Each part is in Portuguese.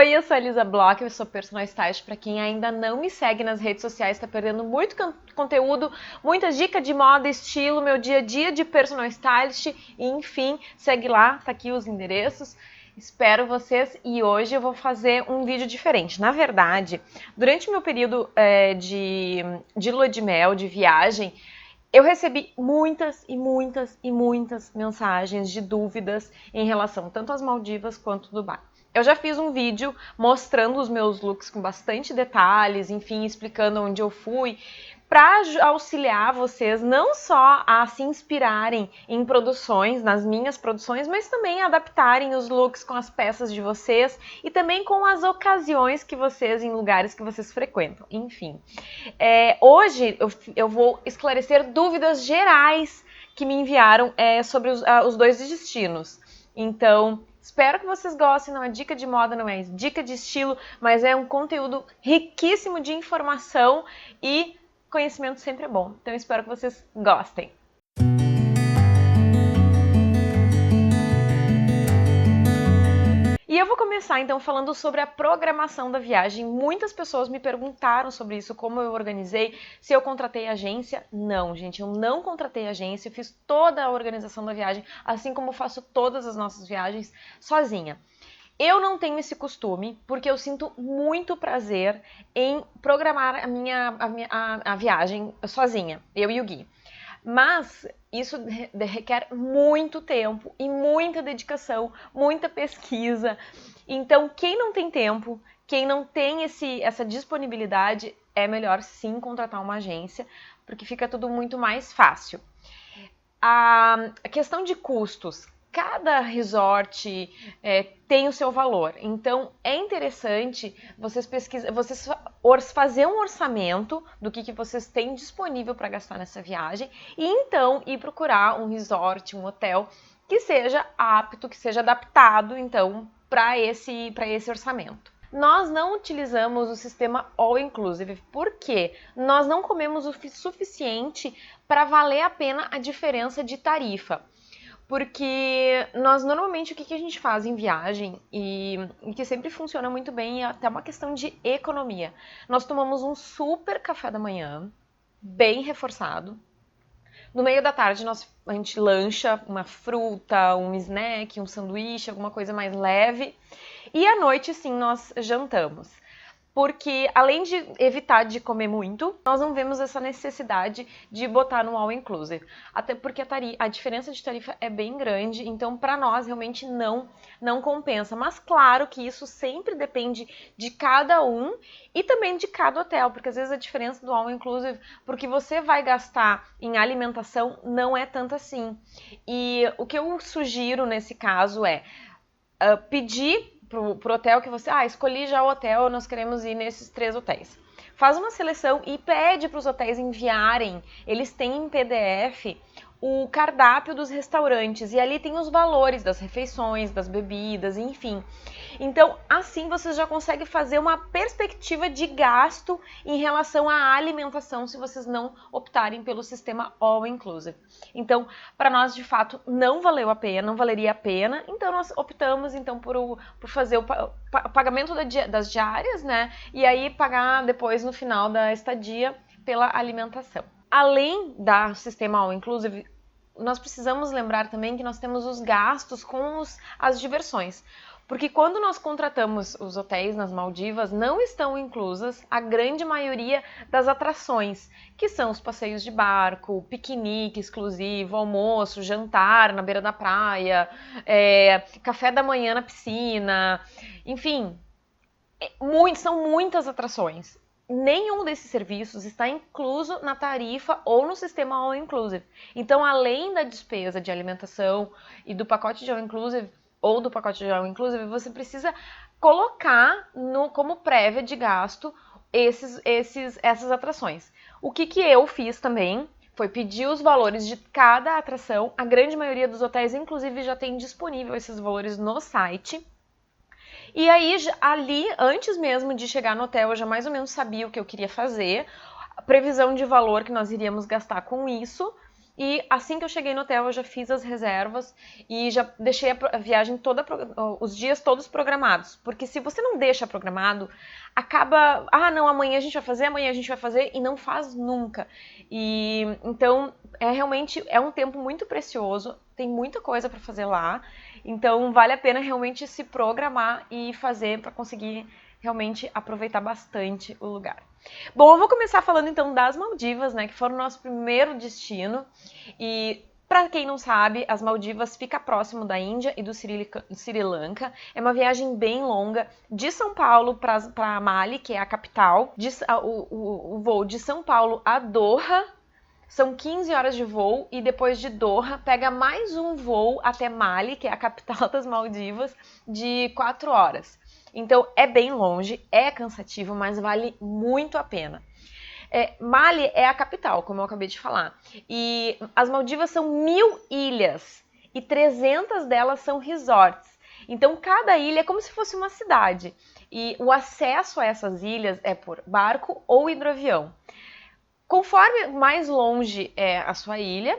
Oi, eu sou a Elisa Bloch, eu sou personal stylist. Para quem ainda não me segue nas redes sociais, está perdendo muito conteúdo, muitas dicas de moda, estilo, meu dia a dia de personal stylist, e enfim, segue lá, tá aqui os endereços. Espero vocês e hoje eu vou fazer um vídeo diferente. Na verdade, durante o meu período de lua de mel, de viagem, eu recebi muitas mensagens de dúvidas em relação tanto às Maldivas quanto Dubai. Eu já fiz um vídeo mostrando os meus looks com bastante detalhes, enfim, explicando onde eu fui, para auxiliar vocês não só a se inspirarem em produções, nas minhas produções, mas também adaptarem os looks com as peças de vocês e também com as ocasiões que vocês, em lugares que vocês frequentam, enfim. Hoje eu vou esclarecer dúvidas gerais que me enviaram sobre os dois destinos. Então, espero que vocês gostem. Não é dica de moda, não é dica de estilo, mas é um conteúdo riquíssimo de informação e conhecimento sempre é bom. Então, espero que vocês gostem. E eu vou começar então falando sobre a programação da viagem. Muitas pessoas me perguntaram sobre isso, como eu organizei, se eu contratei agência. Não, gente, eu não contratei agência, eu fiz toda a organização da viagem, assim como faço todas as nossas viagens sozinha. Eu não tenho esse costume, porque eu sinto muito prazer em programar a viagem sozinha, eu e o Gui. Mas isso requer muito tempo e muita dedicação, muita pesquisa. Então, quem não tem tempo, quem não tem essa disponibilidade, é melhor sim contratar uma agência, porque fica tudo muito mais fácil. A questão de custos. Cada resort tem o seu valor, então é interessante vocês fazer um orçamento do que vocês têm disponível para gastar nessa viagem e então ir procurar um resort, um hotel que seja apto, que seja adaptado então para esse orçamento. Nós não utilizamos o sistema All Inclusive porque nós não comemos o suficiente para valer a pena a diferença de tarifa. Porque nós normalmente o que a gente faz em viagem e que sempre funciona muito bem é até uma questão de economia. Nós tomamos um super café da manhã, bem reforçado. No meio da tarde a gente lancha uma fruta, um snack, um sanduíche, alguma coisa mais leve. E à noite sim nós jantamos. Porque além de evitar de comer muito, nós não vemos essa necessidade de botar no all inclusive. Até porque a diferença de tarifa é bem grande, então para nós realmente não compensa. Mas claro que isso sempre depende de cada um e também de cada hotel, porque às vezes a diferença do all inclusive, porque você vai gastar em alimentação, não é tanto assim. E o que eu sugiro nesse caso é pedir pro hotel que você... escolhi já o hotel, nós queremos ir nesses 3 hotéis. Faz uma seleção e pede para os hotéis enviarem. Eles têm em PDF o cardápio dos restaurantes e ali tem os valores das refeições, das bebidas, enfim. Então, assim vocês já conseguem fazer uma perspectiva de gasto em relação à alimentação se vocês não optarem pelo sistema All Inclusive. Então, para nós, de fato, não valeu a pena, não valeria a pena. Então, nós optamos então por fazer o pagamento das diárias, né? E aí pagar depois no final da estadia pela alimentação. Além do sistema All Inclusive, nós precisamos lembrar também que nós temos os gastos com as diversões. Porque quando nós contratamos os hotéis nas Maldivas, não estão inclusas a grande maioria das atrações, que são os passeios de barco, piquenique exclusivo, almoço, jantar na beira da praia, café da manhã na piscina, enfim, são muitas atrações. Nenhum desses serviços está incluso na tarifa ou no sistema All Inclusive. Então, além da despesa de alimentação e do pacote de All Inclusive, ou do pacote de All Inclusive, você precisa colocar como prévia de gasto essas atrações. O que eu fiz também foi pedir os valores de cada atração. A grande maioria dos hotéis, inclusive, já tem disponível esses valores no site. E aí, ali, antes mesmo de chegar no hotel, eu já mais ou menos sabia o que eu queria fazer, a previsão de valor que nós iríamos gastar com isso. E assim que eu cheguei no hotel, eu já fiz as reservas e já deixei a viagem toda, os dias todos programados. Porque se você não deixa programado, acaba, não, amanhã a gente vai fazer, amanhã a gente vai fazer, e não faz nunca. E então realmente é um tempo muito precioso, tem muita coisa para fazer lá, então vale a pena realmente se programar e fazer para conseguir realmente aproveitar bastante o lugar. Bom, eu vou começar falando então das Maldivas, né, que foram o nosso primeiro destino. E para quem não sabe, as Maldivas fica próximo da Índia e do Sri Lanka. É uma viagem bem longa, de São Paulo para Mali, que é a capital. O voo de São Paulo a Doha são 15 horas de voo, e depois de Doha pega mais um voo até Mali, que é a capital das Maldivas, de 4 horas. Então é bem longe, é cansativo, mas vale muito a pena. Mali é a capital, como eu acabei de falar. E as Maldivas são 1000 ilhas e 300 delas são resorts. Então cada ilha é como se fosse uma cidade. E o acesso a essas ilhas é por barco ou hidroavião. Conforme mais longe é a sua ilha,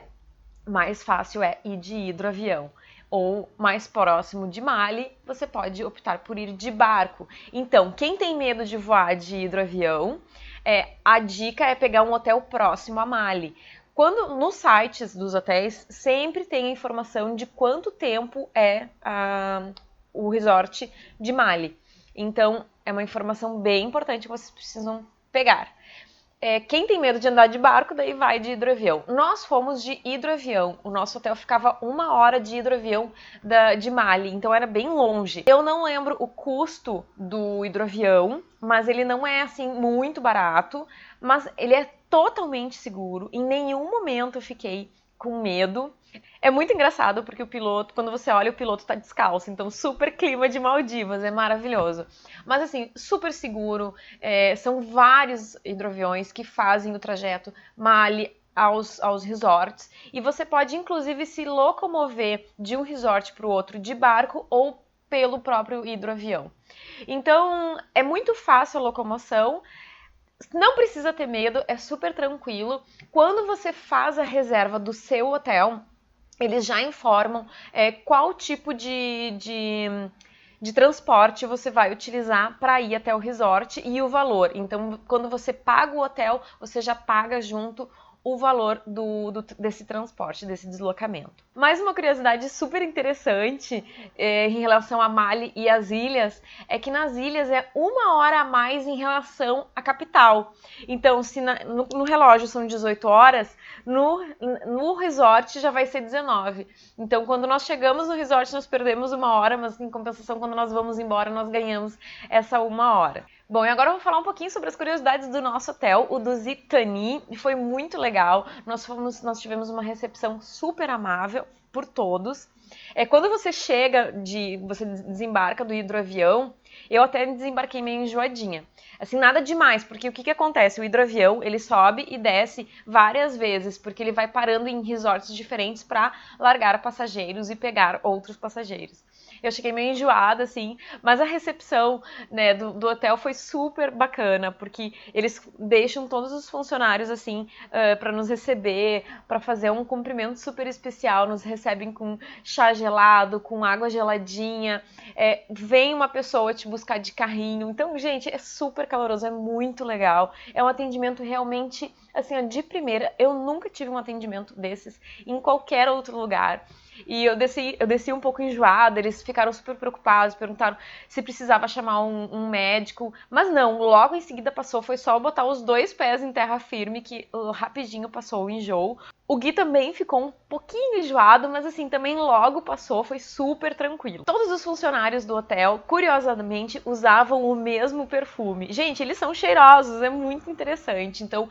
mais fácil é ir de hidroavião. Ou mais próximo de Mali, você pode optar por ir de barco. Então, quem tem medo de voar de hidroavião, a dica é pegar um hotel próximo a Mali. Quando nos sites dos hotéis sempre tem a informação de quanto tempo é o resort de Mali. Então, é uma informação bem importante que vocês precisam pegar. Quem tem medo de andar de barco, daí vai de hidroavião. Nós fomos de hidroavião. O nosso hotel ficava 1 hora de hidroavião de Mali, então era bem longe. Eu não lembro o custo do hidroavião, mas ele não é assim muito barato, mas ele é totalmente seguro. Em nenhum momento eu fiquei com medo. É muito engraçado porque o piloto, quando você olha, o piloto tá descalço, então super clima de Maldivas, é maravilhoso. Mas assim, super seguro, são vários hidroaviões que fazem o trajeto Mali aos resorts, e você pode inclusive se locomover de um resort para o outro de barco ou pelo próprio hidroavião. Então é muito fácil a locomoção. Não precisa ter medo, é super tranquilo. Quando você faz a reserva do seu hotel, eles já informam qual tipo de transporte você vai utilizar para ir até o resort e o valor. Então, quando você paga o hotel, você já paga junto o valor desse transporte, desse deslocamento. Mais uma curiosidade super interessante em relação a Mali e as ilhas é que nas ilhas é 1 hora a mais em relação à capital. Então, se no relógio são 18 horas, no resort já vai ser 19. Então, quando nós chegamos no resort, nós perdemos 1 hora, mas em compensação, quando nós vamos embora, nós ganhamos essa 1 hora. Bom, e agora eu vou falar um pouquinho sobre as curiosidades do nosso hotel, o do Zitani, e foi muito legal. Nós tivemos uma recepção super amável por todos. Quando você você desembarca do hidroavião, eu até desembarquei meio enjoadinha. Assim, nada demais, porque o que acontece? O hidroavião, ele sobe e desce várias vezes, porque ele vai parando em resorts diferentes para largar passageiros e pegar outros passageiros. Eu cheguei meio enjoada, assim, mas a recepção, né, do hotel foi super bacana, porque eles deixam todos os funcionários, assim, para nos receber, para fazer um cumprimento super especial, nos recebem com chá gelado, com água geladinha, vem uma pessoa te buscar de carrinho. Então, gente, é super caloroso, é muito legal, é um atendimento realmente, assim, de primeira. Eu nunca tive um atendimento desses em qualquer outro lugar. E eu desci um pouco enjoada, eles ficaram super preocupados, perguntaram se precisava chamar um médico, mas não, logo em seguida passou, foi só botar os 2 pés em terra firme que rapidinho passou o enjoo. O Gui também ficou um pouquinho enjoado, mas assim, também logo passou, foi super tranquilo. Todos os funcionários do hotel, curiosamente, usavam o mesmo perfume. Gente, eles são cheirosos, é muito interessante. Então,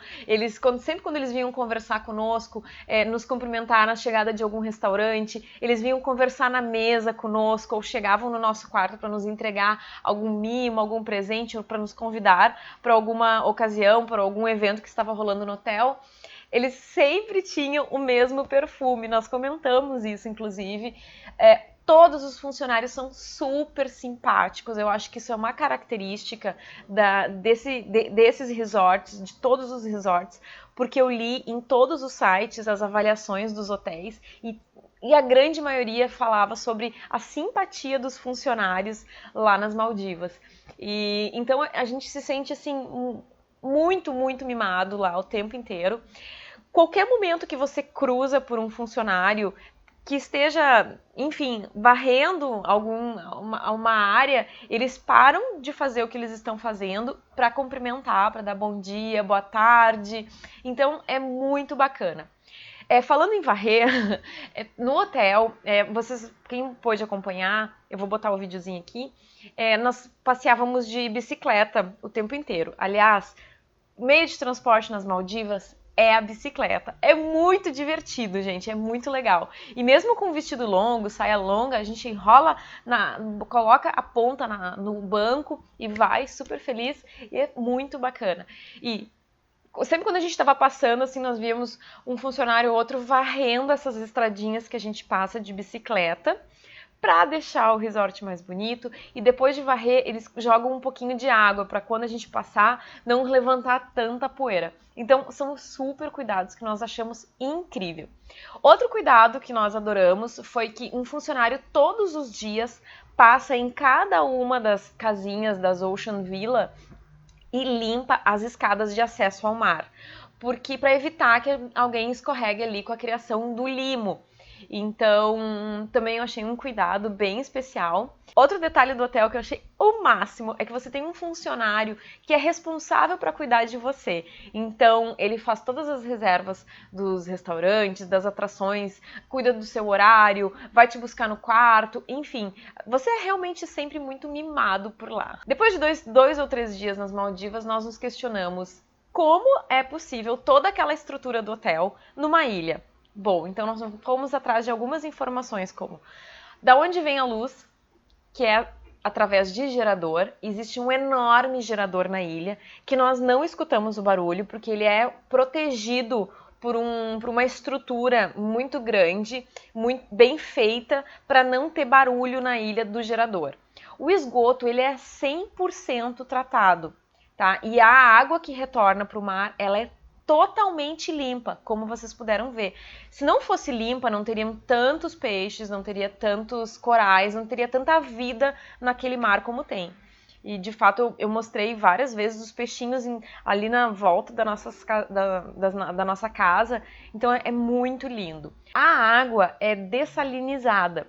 sempre quando eles vinham conversar conosco, nos cumprimentar na chegada de algum restaurante, eles vinham conversar na mesa conosco, ou chegavam no nosso quarto para nos entregar algum mimo, algum presente, ou para nos convidar para alguma ocasião, para algum evento que estava rolando no hotel. Eles sempre tinham o mesmo perfume, nós comentamos isso, inclusive. Todos os funcionários são super simpáticos. Eu acho que isso é uma característica desses resorts, de todos os resorts, porque eu li em todos os sites as avaliações dos hotéis e a grande maioria falava sobre a simpatia dos funcionários lá nas Maldivas. E então a gente se sente assim muito, muito mimado lá o tempo inteiro. Qualquer momento que você cruza por um funcionário que esteja, enfim, varrendo uma área, eles param de fazer o que eles estão fazendo para cumprimentar, para dar bom dia, boa tarde. Então é muito bacana. Falando em varrer, no hotel, quem pôde acompanhar, eu vou botar o videozinho aqui, nós passeávamos de bicicleta o tempo inteiro. Aliás, meio de transporte nas Maldivas é a bicicleta. É muito divertido, gente, é muito legal. E mesmo com vestido longo, saia longa, a gente enrola, coloca a ponta no banco e vai super feliz e é muito bacana. E sempre quando a gente estava passando, assim, nós víamos um funcionário ou outro varrendo essas estradinhas que a gente passa de bicicleta para deixar o resort mais bonito, e depois de varrer, eles jogam um pouquinho de água para quando a gente passar não levantar tanta poeira. Então, são super cuidados que nós achamos incrível. Outro cuidado que nós adoramos foi que um funcionário todos os dias passa em cada uma das casinhas das Ocean Villa e limpa as escadas de acesso ao mar, porque para evitar que alguém escorregue ali com a criação do limo. Então, também eu achei um cuidado bem especial. Outro detalhe do hotel que eu achei o máximo é que você tem um funcionário que é responsável para cuidar de você. Então, ele faz todas as reservas dos restaurantes, das atrações, cuida do seu horário, vai te buscar no quarto, enfim. Você é realmente sempre muito mimado por lá. Depois de dois ou 3 dias nas Maldivas, nós nos questionamos como é possível toda aquela estrutura do hotel numa ilha. Bom, então nós fomos atrás de algumas informações como da onde vem a luz, que é através de gerador. Existe um enorme gerador na ilha, que nós não escutamos o barulho, porque ele é protegido por uma estrutura muito grande, muito bem feita, para não ter barulho na ilha do gerador. O esgoto, ele é 100% tratado, tá? E a água que retorna para o mar, ela é totalmente limpa, como vocês puderam ver. Se não fosse limpa, não teriam tantos peixes, não teria tantos corais, não teria tanta vida naquele mar como tem. E, de fato, eu mostrei várias vezes os peixinhos ali na volta da nossa casa. Então, é muito lindo. A água é dessalinizada.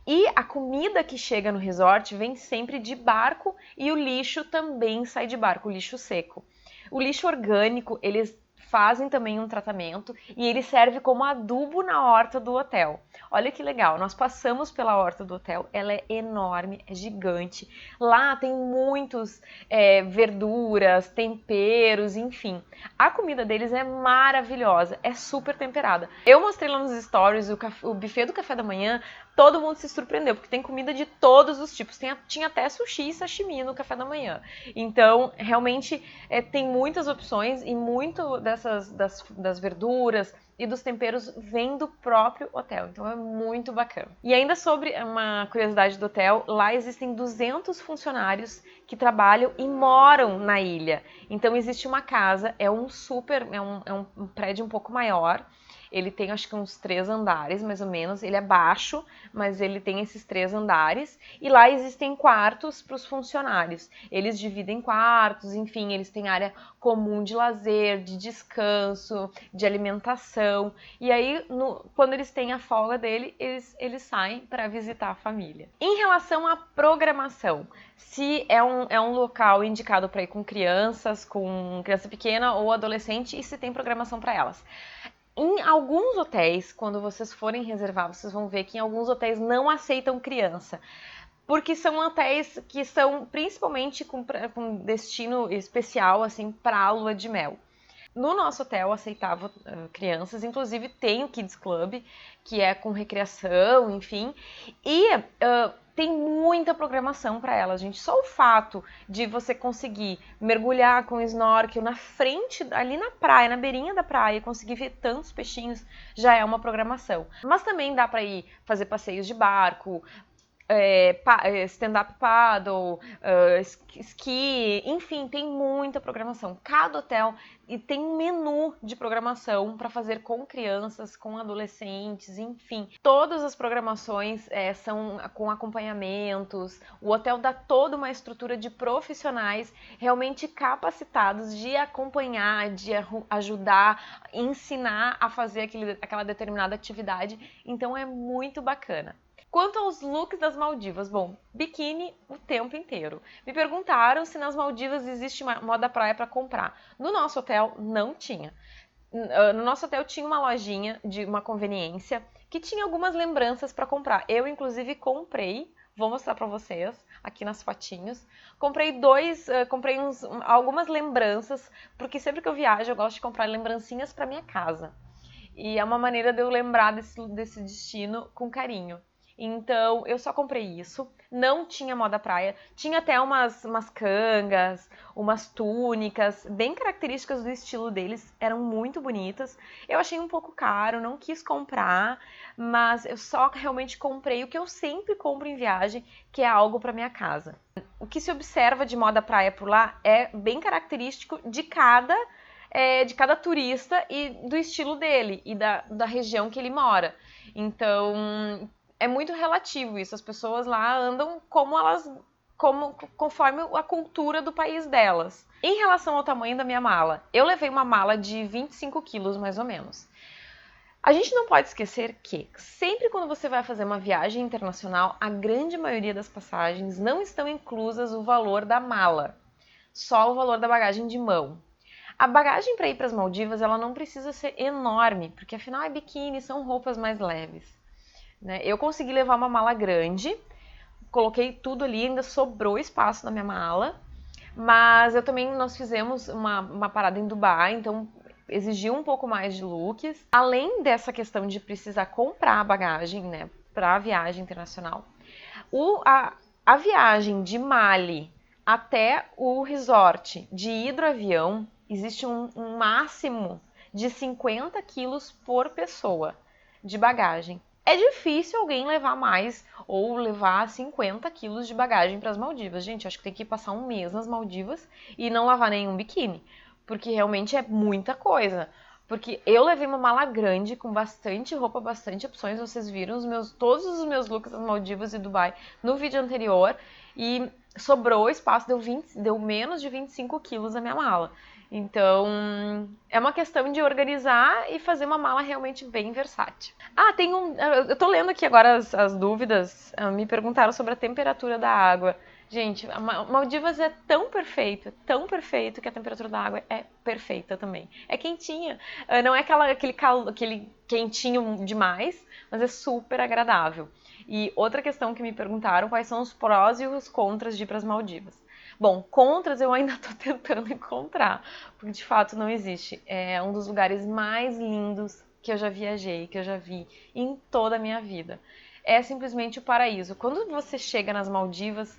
E a comida que chega no resort vem sempre de barco e o lixo também sai de barco, o lixo seco. O lixo orgânico, eles fazem também um tratamento e ele serve como adubo na horta do hotel. Olha que legal, nós passamos pela horta do hotel, ela é enorme, é gigante. Lá tem muitos verduras, temperos, enfim. A comida deles é maravilhosa, é super temperada. Eu mostrei lá nos stories o buffet do café da manhã, todo mundo se surpreendeu, porque tem comida de todos os tipos. Tinha até sushi e sashimi no café da manhã. Então, realmente, tem muitas opções e muito das verduras e dos temperos vem do próprio hotel. Então, é muito bacana. E ainda sobre uma curiosidade do hotel, lá existem 200 funcionários que trabalham e moram na ilha. Então, existe uma casa, é um prédio um pouco maior. Ele tem, acho que uns 3 andares, mais ou menos. Ele é baixo, mas ele tem esses 3 andares. E lá existem quartos para os funcionários. Eles dividem quartos, enfim, eles têm área comum de lazer, de descanso, de alimentação. E aí, quando eles têm a folga dele, eles saem para visitar a família. Em relação à programação, se é um local indicado para ir com criança pequena ou adolescente, e se tem programação para elas. Em alguns hotéis, quando vocês forem reservar, vocês vão ver que em alguns hotéis não aceitam criança, porque são hotéis que são principalmente com destino especial, assim, para a lua de mel. No nosso hotel aceitava crianças, inclusive tem o Kids Club, que é com recreação, enfim, e tem muita programação para elas, gente. Só o fato de você conseguir mergulhar com snorkel na frente, ali na praia, na beirinha da praia, e conseguir ver tantos peixinhos, já é uma programação. Mas também dá para ir fazer passeios de barco, stand-up paddle, esqui, enfim, tem muita programação. Cada hotel e tem um menu de programação para fazer com crianças, com adolescentes, enfim. Todas as programações são com acompanhamentos. O hotel dá toda uma estrutura de profissionais realmente capacitados de acompanhar, de ajudar, ensinar a fazer aquela determinada atividade. Então é muito bacana. Quanto aos looks das Maldivas, bom, biquíni o tempo inteiro. Me perguntaram se nas Maldivas existe uma moda praia para comprar. No nosso hotel não tinha. No nosso hotel tinha uma lojinha de uma conveniência que tinha algumas lembranças para comprar. Eu, inclusive, comprei, vou mostrar para vocês aqui nas fotinhos. Comprei algumas lembranças, porque sempre que eu viajo eu gosto de comprar lembrancinhas para minha casa. E é uma maneira de eu lembrar desse destino com carinho. Então, eu só comprei isso. Não tinha moda praia. Tinha até umas cangas, umas túnicas, bem características do estilo deles. Eram muito bonitas. Eu achei um pouco caro, não quis comprar. Mas eu só realmente comprei o que eu sempre compro em viagem, que é algo para minha casa. O que se observa de moda praia por lá é bem característico de cada turista e do estilo dele e da região que ele mora. Então, é muito relativo isso. As pessoas lá andam conforme a cultura do país delas. Em relação ao tamanho da minha mala, eu levei uma mala de 25 quilos, mais ou menos. A gente não pode esquecer que, sempre quando você vai fazer uma viagem internacional, a grande maioria das passagens não estão inclusas o valor da mala, só o valor da bagagem de mão. A bagagem para ir para as Maldivas, ela não precisa ser enorme, porque afinal é biquíni, são roupas mais leves. Eu consegui levar uma mala grande, coloquei tudo ali, ainda sobrou espaço na minha mala, mas nós fizemos uma parada em Dubai, então exigiu um pouco mais de looks. Além dessa questão de precisar comprar a bagagem, para a viagem internacional, a viagem de Mali até o resort de hidroavião, existe um máximo de 50 quilos por pessoa de bagagem. É difícil alguém levar mais ou levar 50 quilos de bagagem para as Maldivas. Gente, acho que tem que passar um mês nas Maldivas e não lavar nenhum biquíni, porque realmente é muita coisa. Porque eu levei uma mala grande com bastante roupa, bastante opções. Vocês viram todos os meus looks das Maldivas e Dubai no vídeo anterior e sobrou espaço, deu menos de 25 quilos a minha mala. Então, é uma questão de organizar e fazer uma mala realmente bem versátil. Eu tô lendo aqui agora as dúvidas, me perguntaram sobre a temperatura da água. Gente, Maldivas é tão perfeito que a temperatura da água é perfeita também. É quentinha, não é aquele quentinho demais, mas é super agradável. E outra questão que me perguntaram, quais são os prós e os contras de ir para as Maldivas. Bom, contras eu ainda estou tentando encontrar, porque de fato não existe. É um dos lugares mais lindos que eu já viajei, que eu já vi em toda a minha vida. É simplesmente o paraíso. Quando você chega nas Maldivas,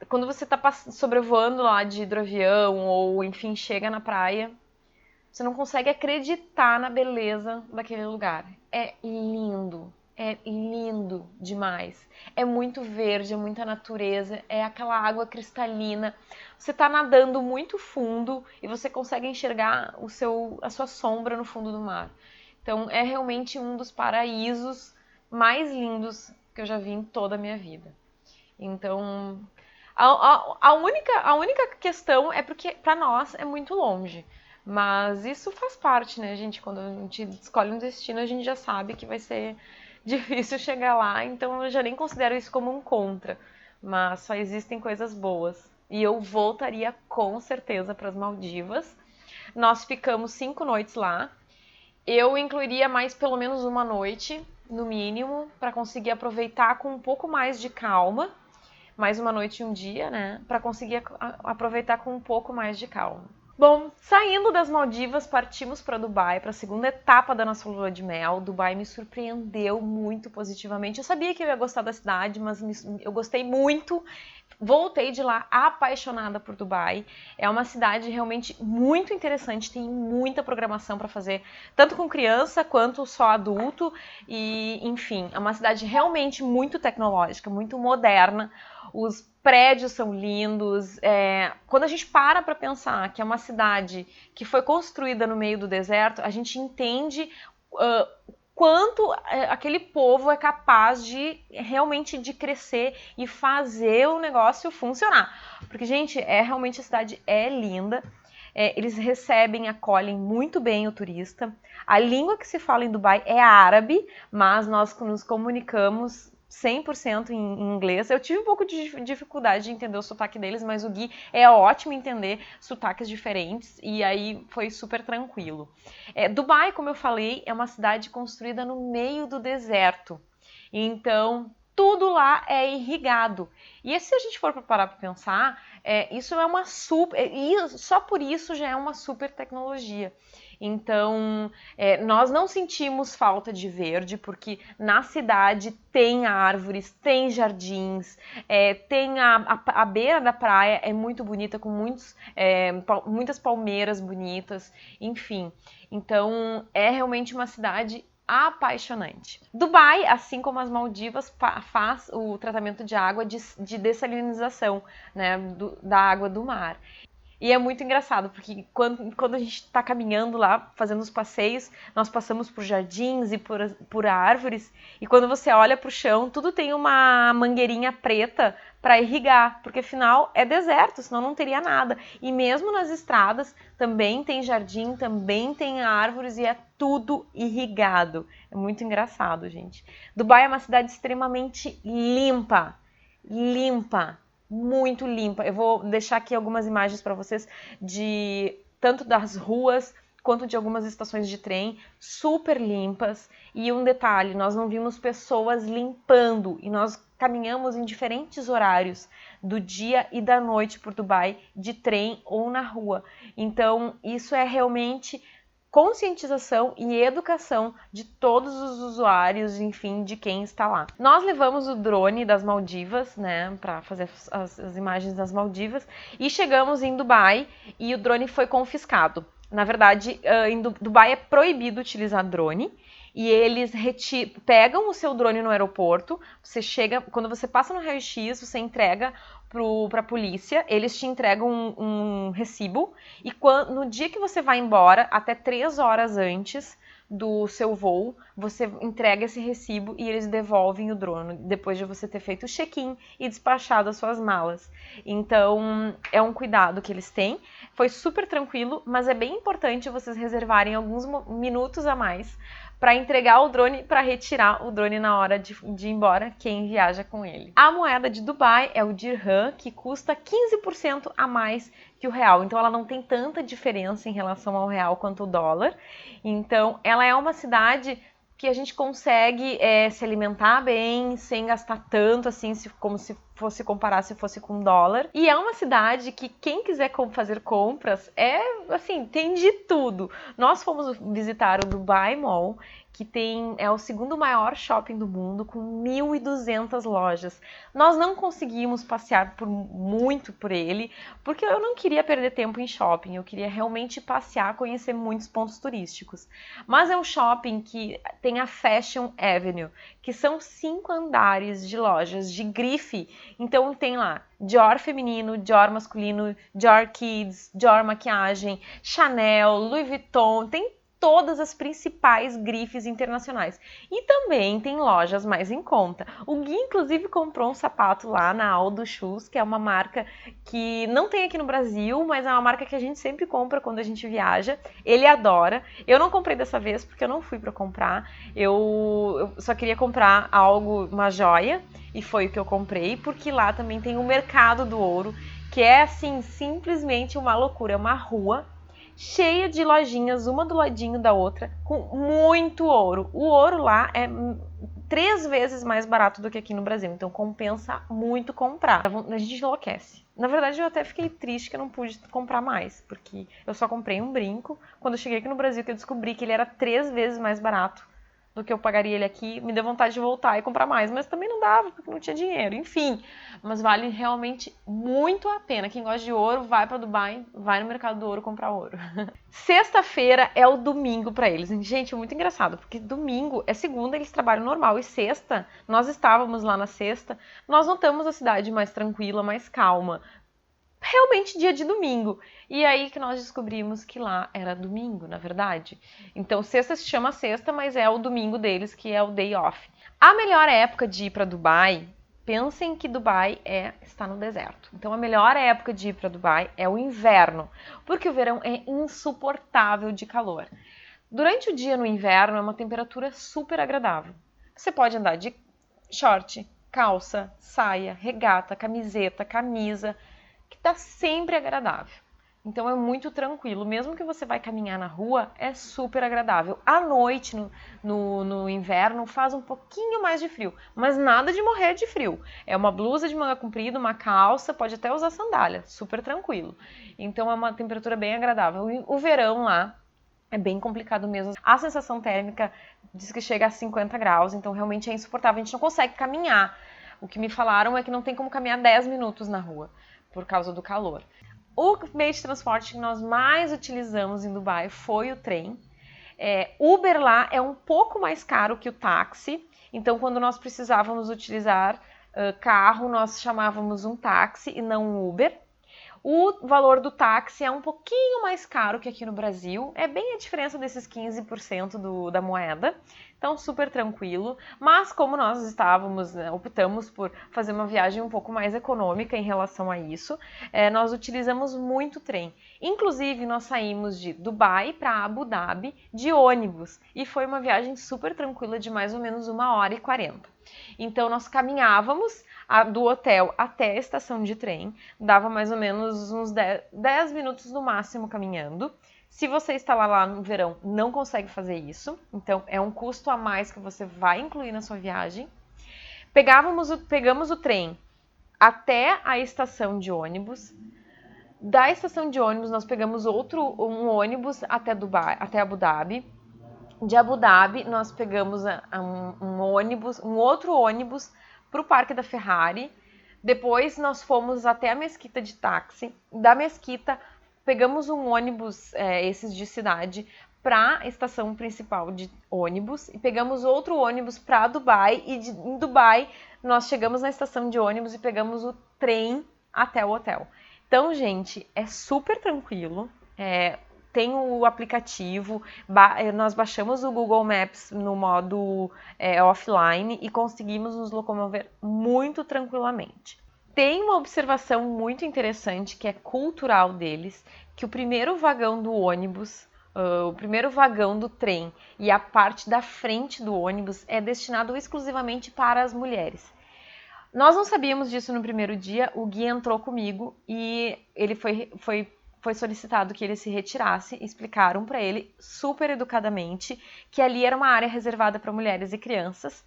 quando você está sobrevoando lá de hidroavião ou enfim chega na praia, você não consegue acreditar na beleza daquele lugar. É lindo. É lindo demais. É muito verde, é muita natureza, é aquela água cristalina. Você está nadando muito fundo e você consegue enxergar a sua sombra no fundo do mar. Então é realmente um dos paraísos mais lindos que eu já vi em toda a minha vida. Então, a única questão é porque para nós é muito longe. Mas isso faz parte, né, gente? Quando a gente escolhe um destino, a gente já sabe que vai ser difícil chegar lá, então eu já nem considero isso como um contra. Mas só existem coisas boas. E eu voltaria com certeza para as Maldivas. Nós ficamos 5 noites lá. Eu incluiria mais pelo menos uma noite, no mínimo, para conseguir aproveitar com um pouco mais de calma. Mais uma noite e um dia, né? Para conseguir aproveitar com um pouco mais de calma. Bom, saindo das Maldivas, partimos para Dubai, para a segunda etapa da nossa lua de mel. Dubai me surpreendeu muito positivamente. Eu sabia que eu ia gostar da cidade, mas eu gostei muito. Voltei de lá apaixonada por Dubai. É uma cidade realmente muito interessante, tem muita programação para fazer, tanto com criança quanto só adulto. E, enfim, é uma cidade realmente muito tecnológica, muito moderna. Os prédios são lindos. Quando a gente para pensar que é uma cidade que foi construída no meio do deserto, a gente entende quanto aquele povo é capaz de realmente de crescer e fazer o negócio funcionar. Porque, gente, realmente a cidade é linda. Eles recebem, acolhem muito bem o turista. A língua que se fala em Dubai é árabe, mas nós nos comunicamos 100% em inglês. Eu tive um pouco de dificuldade de entender o sotaque deles, mas o Gui é ótimo em entender sotaques diferentes e aí foi super tranquilo. Dubai, como eu falei, é uma cidade construída no meio do deserto. Então, tudo lá é irrigado. E se a gente for parar para pensar, isso é uma super... E só por isso já é uma super tecnologia. Então, nós não sentimos falta de verde, porque na cidade tem árvores, tem jardins, tem a beira da praia é muito bonita, com muitas palmeiras bonitas, enfim. Então, é realmente uma cidade apaixonante. Dubai, assim como as Maldivas, faz o tratamento de água de dessalinização, né, da água do mar. E é muito engraçado, porque quando a gente está caminhando lá, fazendo os passeios, nós passamos por jardins e por árvores, e quando você olha para o chão, tudo tem uma mangueirinha preta para irrigar, porque afinal é deserto, senão não teria nada. E mesmo nas estradas também tem jardim, também tem árvores e é tudo irrigado. É muito engraçado, gente. Dubai é uma cidade extremamente limpa. Limpa. Muito limpa. Eu vou deixar aqui algumas imagens para vocês de tanto das ruas quanto de algumas estações de trem super limpas. E um detalhe, nós não vimos pessoas limpando e nós caminhamos em diferentes horários do dia e da noite por Dubai, de trem ou na rua. Então, isso é realmente conscientização e educação de todos os usuários, enfim, de quem está lá. Nós levamos o drone das Maldivas, né, para fazer as imagens das Maldivas, e chegamos em Dubai e o drone foi confiscado. Na verdade, em Dubai é proibido utilizar drone. E eles pegam o seu drone no aeroporto, você chega, quando você passa no raio-x, você entrega para a polícia, eles te entregam um recibo e no dia que você vai embora, até 3 horas antes do seu voo, você entrega esse recibo e eles devolvem o drone, depois de você ter feito o check-in e despachado as suas malas. Então, é um cuidado que eles têm. Foi super tranquilo, mas é bem importante vocês reservarem alguns minutos a mais para entregar o drone, para retirar o drone na hora de ir embora, quem viaja com ele. A moeda de Dubai é o dirham, que custa 15% a mais que o real. Então, ela não tem tanta diferença em relação ao real quanto o dólar. Então, ela é uma cidade que a gente consegue se alimentar bem, sem gastar tanto, assim, como se fosse comparar se fosse com dólar. E é uma cidade que quem quiser fazer compras, assim, tem de tudo. Nós fomos visitar o Dubai Mall, que é o segundo maior shopping do mundo, com 1.200 lojas. Nós não conseguimos passear muito por ele, porque eu não queria perder tempo em shopping, eu queria realmente passear, conhecer muitos pontos turísticos. Mas é um shopping que tem a Fashion Avenue, que são 5 andares de lojas de grife. Então tem lá Dior feminino, Dior masculino, Dior Kids, Dior maquiagem, Chanel, Louis Vuitton, tem todas as principais grifes internacionais. E também tem lojas mais em conta. O Gui, inclusive, comprou um sapato lá na Aldo Shoes, que é uma marca que não tem aqui no Brasil, mas é uma marca que a gente sempre compra quando a gente viaja. Ele adora. Eu não comprei dessa vez porque eu não fui para comprar. Eu só queria comprar algo, uma joia, e foi o que eu comprei, porque lá também tem o Mercado do Ouro, que é, assim, simplesmente uma loucura. É uma rua cheia de lojinhas, uma do ladinho da outra, com muito ouro. O ouro lá é 3 vezes mais barato do que aqui no Brasil, então compensa muito comprar. A gente enlouquece. Na verdade, eu até fiquei triste que eu não pude comprar mais, porque eu só comprei um brinco. Quando eu cheguei aqui no Brasil, que eu descobri que ele era 3 vezes mais barato do que eu pagaria ele aqui, me deu vontade de voltar e comprar mais, mas também não dava, porque não tinha dinheiro, enfim. Mas vale realmente muito a pena. Quem gosta de ouro, vai para Dubai, vai no mercado do ouro comprar ouro. Sexta-feira é o domingo para eles. Gente, é muito engraçado, porque domingo é segunda, eles trabalham normal, e sexta, nós estávamos lá na sexta, nós notamos a cidade mais tranquila, mais calma. Realmente dia de domingo. E aí que nós descobrimos que lá era domingo, na verdade. Então, sexta se chama sexta, mas é o domingo deles, que é o day off. A melhor época de ir para Dubai, pensem que Dubai está no deserto. Então, a melhor época de ir para Dubai é o inverno, porque o verão é insuportável de calor. Durante o dia no inverno é uma temperatura super agradável. Você pode andar de short, calça, saia, regata, camiseta, camisa, que tá sempre agradável. Então é muito tranquilo. Mesmo que você vai caminhar na rua, é super agradável. À noite, no inverno, faz um pouquinho mais de frio. Mas nada de morrer de frio. É uma blusa de manga comprida, uma calça, pode até usar sandália. Super tranquilo. Então é uma temperatura bem agradável. O verão lá é bem complicado mesmo. A sensação térmica diz que chega a 50 graus, então realmente é insuportável. A gente não consegue caminhar. O que me falaram é que não tem como caminhar 10 minutos na rua por causa do calor. O meio de transporte que nós mais utilizamos em Dubai foi o trem. Uber lá é um pouco mais caro que o táxi, então quando nós precisávamos utilizar carro, nós chamávamos um táxi e não um Uber. O valor do táxi é um pouquinho mais caro que aqui no Brasil, é bem a diferença desses 15% da moeda, então super tranquilo. Mas como nós estávamos, optamos por fazer uma viagem um pouco mais econômica em relação a isso, nós utilizamos muito trem. Inclusive, nós saímos de Dubai para Abu Dhabi de ônibus e foi uma viagem super tranquila de mais ou menos 1h40. Então, nós caminhávamos do hotel até a estação de trem, dava mais ou menos uns 10 minutos no máximo caminhando. Se você está lá no verão, não consegue fazer isso, então é um custo a mais que você vai incluir na sua viagem. Pegamos o trem até a estação de ônibus. Da estação de ônibus, nós pegamos um ônibus até Abu Dhabi. De Abu Dhabi, nós pegamos um outro ônibus para o Parque da Ferrari. Depois, nós fomos até a mesquita de táxi. Da mesquita, pegamos um ônibus, esses de cidade, para a estação principal de ônibus. E pegamos outro ônibus para Dubai. E em Dubai, nós chegamos na estação de ônibus e pegamos o trem até o hotel. Então, gente, é super tranquilo. Tem o aplicativo, nós baixamos o Google Maps no modo offline e conseguimos nos locomover muito tranquilamente. Tem uma observação muito interessante que é cultural deles, que o primeiro vagão do ônibus, o primeiro vagão do trem e a parte da frente do ônibus é destinado exclusivamente para as mulheres. Nós não sabíamos disso no primeiro dia, o guia entrou comigo e ele foi solicitado que ele se retirasse, explicaram para ele super educadamente que ali era uma área reservada para mulheres e crianças.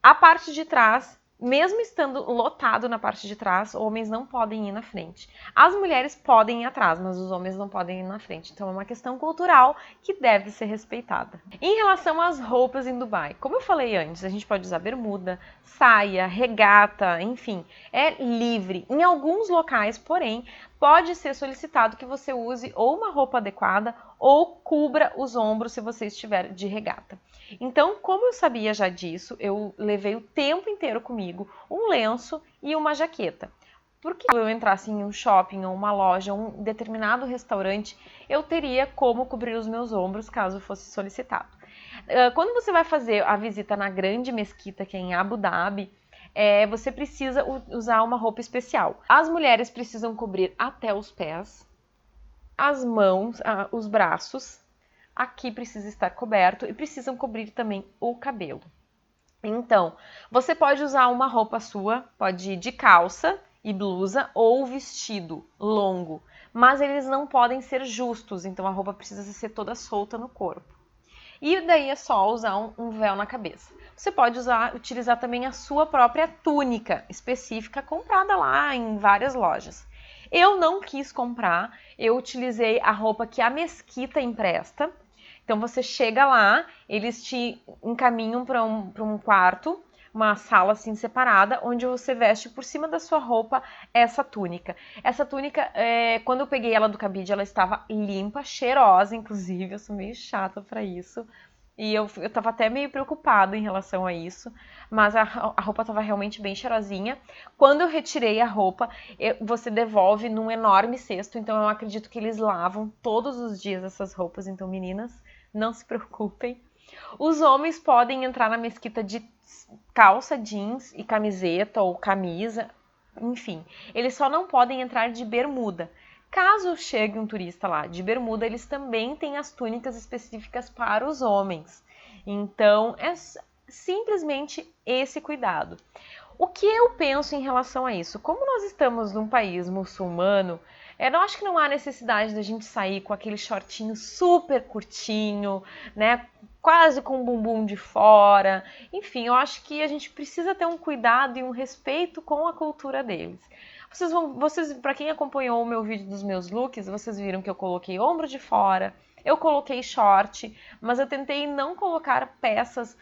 A parte de trás, mesmo estando lotado na parte de trás, homens não podem ir na frente. As mulheres podem ir atrás, mas os homens não podem ir na frente. Então é uma questão cultural que deve ser respeitada. Em relação às roupas em Dubai, como eu falei antes, a gente pode usar bermuda, saia, regata, enfim, é livre. Em alguns locais, porém, pode ser solicitado que você use ou uma roupa adequada ou cubra os ombros se você estiver de regata. Então, como eu sabia já disso, eu levei o tempo inteiro comigo um lenço e uma jaqueta. Porque se eu entrasse em um shopping ou uma loja, um determinado restaurante, eu teria como cobrir os meus ombros caso fosse solicitado. Quando você vai fazer a visita na grande mesquita, que é em Abu Dhabi, você precisa usar uma roupa especial. As mulheres precisam cobrir até os pés, as mãos, os braços. Aqui precisa estar coberto e precisam cobrir também o cabelo. Então, você pode usar uma roupa sua, pode ir de calça e blusa ou vestido longo, mas eles não podem ser justos, então a roupa precisa ser toda solta no corpo. E daí é só usar um véu na cabeça. Você pode utilizar também a sua própria túnica específica comprada lá em várias lojas. Eu não quis comprar, eu utilizei a roupa que a Mesquita empresta. Então você chega lá, eles te encaminham para um quarto, uma sala assim separada, onde você veste por cima da sua roupa essa túnica. Essa túnica, quando eu peguei ela do cabide, ela estava limpa, cheirosa, inclusive. Eu sou meio chata para isso. E eu tava até meio preocupada em relação a isso, mas a roupa tava realmente bem cheirosinha. Quando eu retirei a roupa, você devolve num enorme cesto, então eu acredito que eles lavam todos os dias essas roupas, então meninas, não se preocupem. Os homens podem entrar na mesquita de calça jeans e camiseta ou camisa, enfim. Eles só não podem entrar de bermuda. Caso chegue um turista lá de bermuda, eles também têm as túnicas específicas para os homens. Então, é simplesmente esse cuidado. O que eu penso em relação a isso? Como nós estamos num país muçulmano, eu acho que não há necessidade da gente sair com aquele shortinho super curtinho, né? Quase com o bumbum de fora. Enfim, eu acho que a gente precisa ter um cuidado e um respeito com a cultura deles. Vocês, para quem acompanhou o meu vídeo dos meus looks, vocês viram que eu coloquei ombro de fora, eu coloquei short, mas eu tentei não colocar peças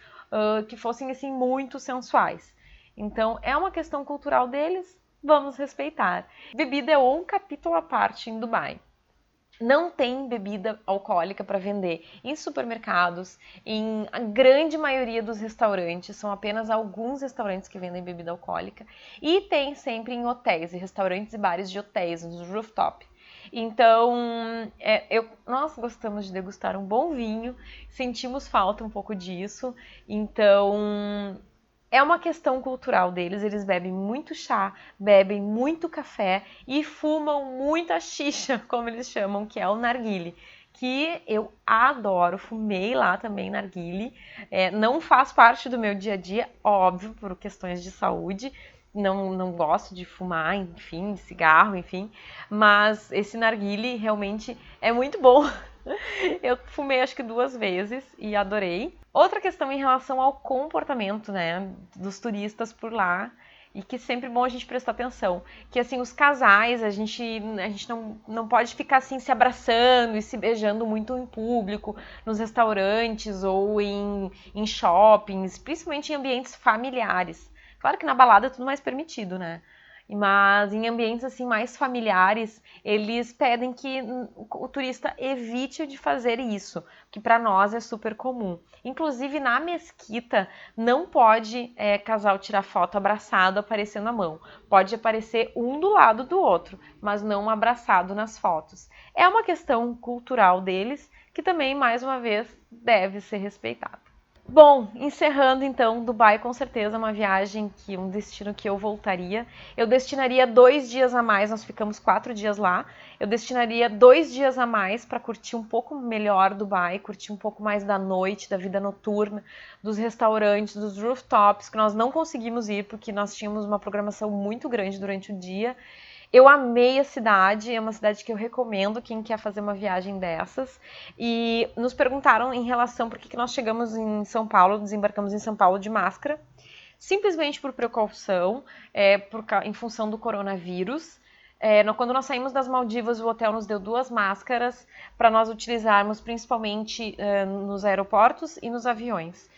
que fossem assim muito sensuais. Então, é uma questão cultural deles, vamos respeitar. Bebida é um capítulo à parte em Dubai. Não tem bebida alcoólica para vender em supermercados, em a grande maioria dos restaurantes, são apenas alguns restaurantes que vendem bebida alcoólica, e tem sempre em hotéis, em restaurantes e bares de hotéis, nos rooftop. Então, nós gostamos de degustar um bom vinho, sentimos falta um pouco disso, então é uma questão cultural deles, eles bebem muito chá, bebem muito café e fumam muita xixa, como eles chamam, que é o narguile, que eu adoro, fumei lá também narguile, não faz parte do meu dia a dia, óbvio, por questões de saúde, não gosto de fumar, enfim, de cigarro, enfim, mas esse narguile realmente é muito bom. Eu fumei acho que 2 vezes e adorei. Outra questão em relação ao comportamento, né, dos turistas por lá, e que é sempre bom a gente prestar atenção, que assim, os casais, a gente não pode ficar assim se abraçando e se beijando muito em público, nos restaurantes ou em shoppings, principalmente em ambientes familiares. Claro que na balada é tudo mais permitido, né? Mas em ambientes assim mais familiares, eles pedem que o turista evite de fazer isso, que para nós é super comum. Inclusive na mesquita não pode casal tirar foto abraçado aparecendo a mão. Pode aparecer um do lado do outro, mas não abraçado nas fotos. É uma questão cultural deles que também, mais uma vez, deve ser respeitada. Bom, encerrando então, Dubai com certeza é uma viagem um destino que eu voltaria. Eu destinaria 2 dias a mais, nós ficamos 4 dias lá. Eu destinaria 2 dias a mais para curtir um pouco melhor Dubai, curtir um pouco mais da noite, da vida noturna, dos restaurantes, dos rooftops, que nós não conseguimos ir porque nós tínhamos uma programação muito grande durante o dia. Eu amei a cidade, é uma cidade que eu recomendo quem quer fazer uma viagem dessas. E nos perguntaram em relação por que nós chegamos em São Paulo, desembarcamos em São Paulo de máscara. Simplesmente por precaução, em função do coronavírus. Quando nós saímos das Maldivas, o hotel nos deu 2 máscaras para nós utilizarmos principalmente nos aeroportos e nos aviões.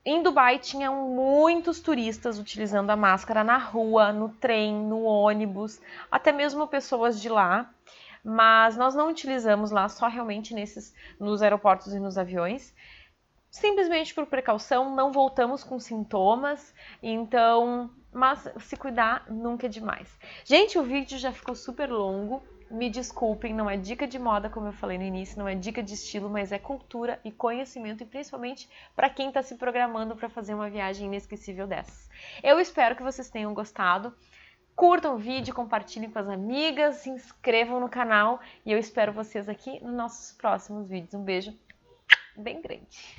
Em Dubai tinham muitos turistas utilizando a máscara na rua, no trem, no ônibus, até mesmo pessoas de lá. Mas nós não utilizamos lá, só realmente nos aeroportos e nos aviões. Simplesmente por precaução, não voltamos com sintomas, então, mas se cuidar nunca é demais. Gente, o vídeo já ficou super longo. Me desculpem, não é dica de moda, como eu falei no início, não é dica de estilo, mas é cultura e conhecimento, e principalmente para quem está se programando para fazer uma viagem inesquecível dessas. Eu espero que vocês tenham gostado. Curtam o vídeo, compartilhem com as amigas, se inscrevam no canal e eu espero vocês aqui nos nossos próximos vídeos. Um beijo bem grande.